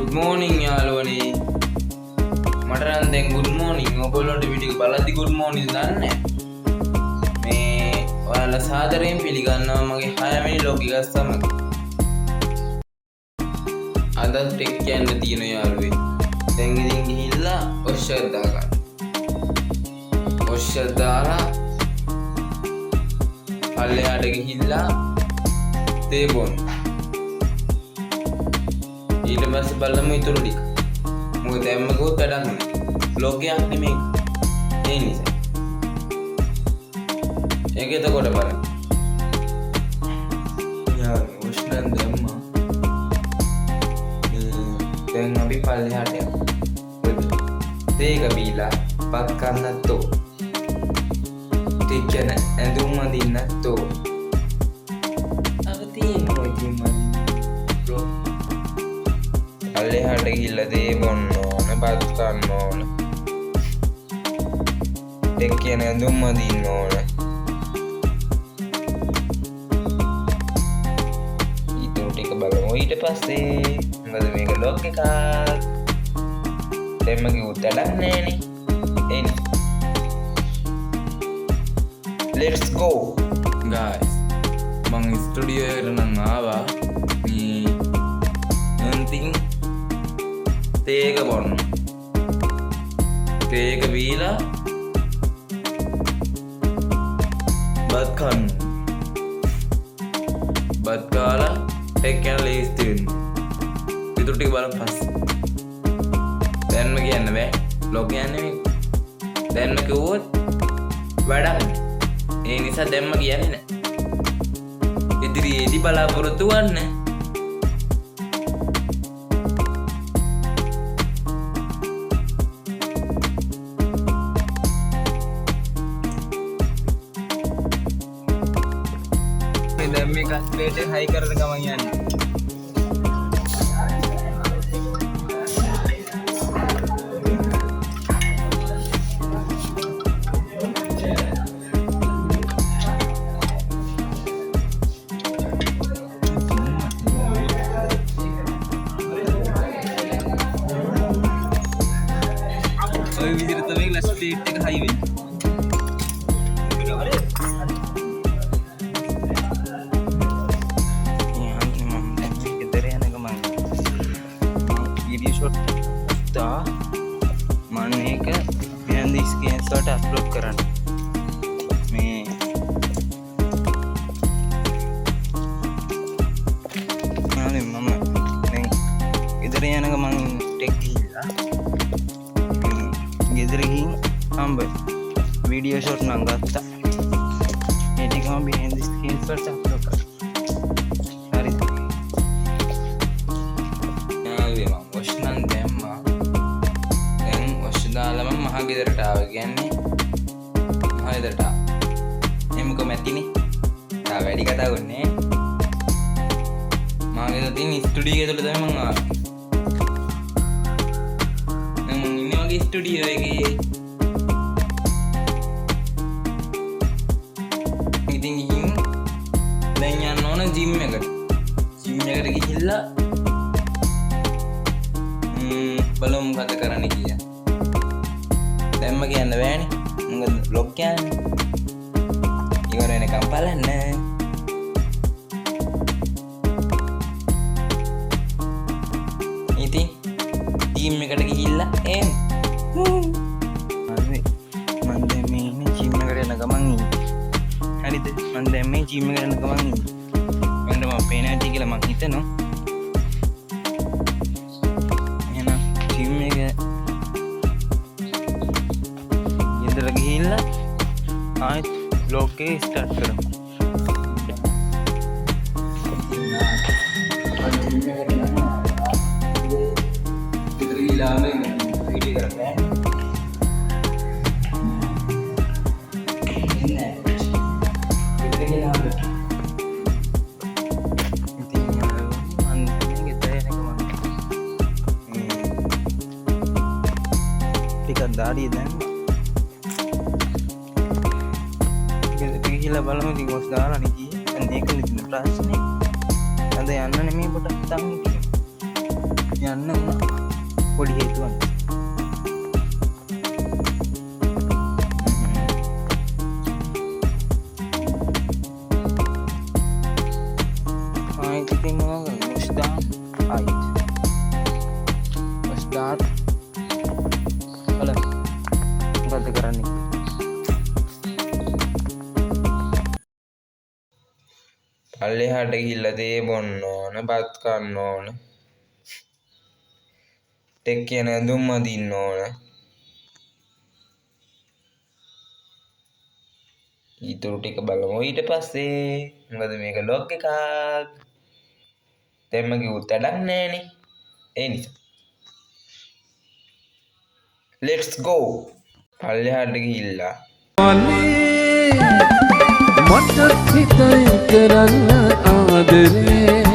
Good morning යාළුවනේ. මට නම් දැන් good morning. ඔයගොල්ලන්ට වීඩියෝ එක බලද්දි good morning දන්නේ මේ ඔයාලා සාදරයෙන් පිළිගන්නවා මගේ 6 වෙනි ලොග් එක සමග. අද ටෙක් කියන්න තියෙන යාළුවේ. දැන් ඉතින් ගිහිල්ලා ඔෂර් දාගන්න. ඔෂර් දාලා පල්ලෙහාට ගිහිල්ලා තේ බොන්න. ඊට පස්සේ බලමු ඊටු ටික. මොකද දැම්ම ගොත් වැඩක් නෑ. බ්ලොග් එකක් නෙමෙයි. ඒ නිසා. ඒක එතකොට බලන්න. යාළුවෝ ඔෂ්නන් දැම්මා. දැන් අපි පල්ලෙහාට යමු. තේක බීලා පත් කන්නත්තෝ. ටිකන ඇඳුම් අඳින්නත්තෝ. පල්ලෙහාට ගිහිල්ලා දේ බොන්න ඕන, බත් කන්න ඕන. ටෙක් කියන ඇඳුම් අඳින්න ඕන. ඊට ටික බලමු ඊට පස්සේ. මොකද මේක ලොග් එකක්. දැන් මගේ උත්තර නෑනේ. එනි. Let's go guys. මං ස්ටුඩියෝ එකට නම් ආවා. තේක බොන්න. තේක බීලා බත් කන්න. බත් කාලා ටෙක් යන ලේස්ති වෙන්න. ඊටු ටික බලමු පස්සේ. දැන්ම කියන්න බෑ. ලොග් යන්නේ මේ. දැන්ම කිව්වොත් වැඩක්. ඒ නිසා දැන්ම කියන්නේ නෑ. ඉදිරියේදී බලාපොරොත්තු වෙන්න. දැන් මේක ස්පීඩ් එක හයි කරලා ගමන් යන්නේ. ඔය විදිහට තමයි ස්පීඩ් එක හයි වෙන්නේ. මම මේක behind the scenes වලට අප්ලෝඩ් කරන්න. මේ යාළුවනේ මම දැන් ගෙදර යන ගමන් ටෙක් ගිහිල්ලා ගෙදර ගිහින් හම්බ වීඩියෝ ෂොට් නම් ගත්තා. ඒ ටික මම behind the scenes වලට අප්ලෝඩ් කරා. හරිද? යාළුවනේ මම වොෂ් නම් දැම්මා. දාලා මම මහ ගෙදරට ආවා. කියන්නේ මහ ගෙදරට ආවා. එමුක මැතිනේ. තා වැඩි කතා කරන්නේ. මම ගෙදර තියෙන ස්ටුඩියෝ එක තුල තමයි මම ආවේ. මම ඉන්නේ වගේ ස්ටුඩියෝ එකේ. ඉතින් ගිහින් දැන් යන්න ඕන ජිම් එකට. ජිම් එකට ගිහිල්ලා බලමු මොකද කරන්න කියලා. දැම්ම කියන්න බෑනේ. මොකද බ්ලොග් කියන්නේ. ඉවර වෙනකම් බලන්න. ඉතින් ටීම් එකට ගිහිල්ලා එන්න. හරි. මම දැන් මේ ඉන්නේ ජිම් එකට යන ගමන් ඉන්නේ. හරිද? මම දැන් මේ ජිම් එකට යන ගමන් ඉන්නේ. මම මම පේන ඇති කියලා මම හිතනවා. එහෙනම් ජිම් එක ගිහිල්ලා ආයෙත් බ්ලොග් එක ස්ටාර්ට් කරමු. ටිකක් දාඩිය දැම්මා. ගිහිල්ලා බලමු ඉතින් ඔස් දාලා නේ ගියේ. දැන් මේක නේ ප්‍රශ්නේ. අද යන්න නෙමෙයි පොඩක් තම යන්න පොඩි හේතුවක්. ආයෙත් ඉතින් මොකද ස්ටාර්ට් ආයෙත් ස්ටාර්ට් බලන්න මොකද කරන්නේ. පල්ලෙහාට ගිහිල්ලා තේ බොන්න ඕන, බත් කන්න ඕන, ටෙක් කියන ඇඳුම් අඳින්න ඕන. ඊටු ටික බලමු ඊට පස්සේ. මොකද මේක ලොග් එකක්. දැන් මම කිව්වොත් වැඩක් නෑනේ. ඒ නිසා let's go. පල්ලෙහාට ගිහිල්ලා මට හිතයි කරන්න ආදරේ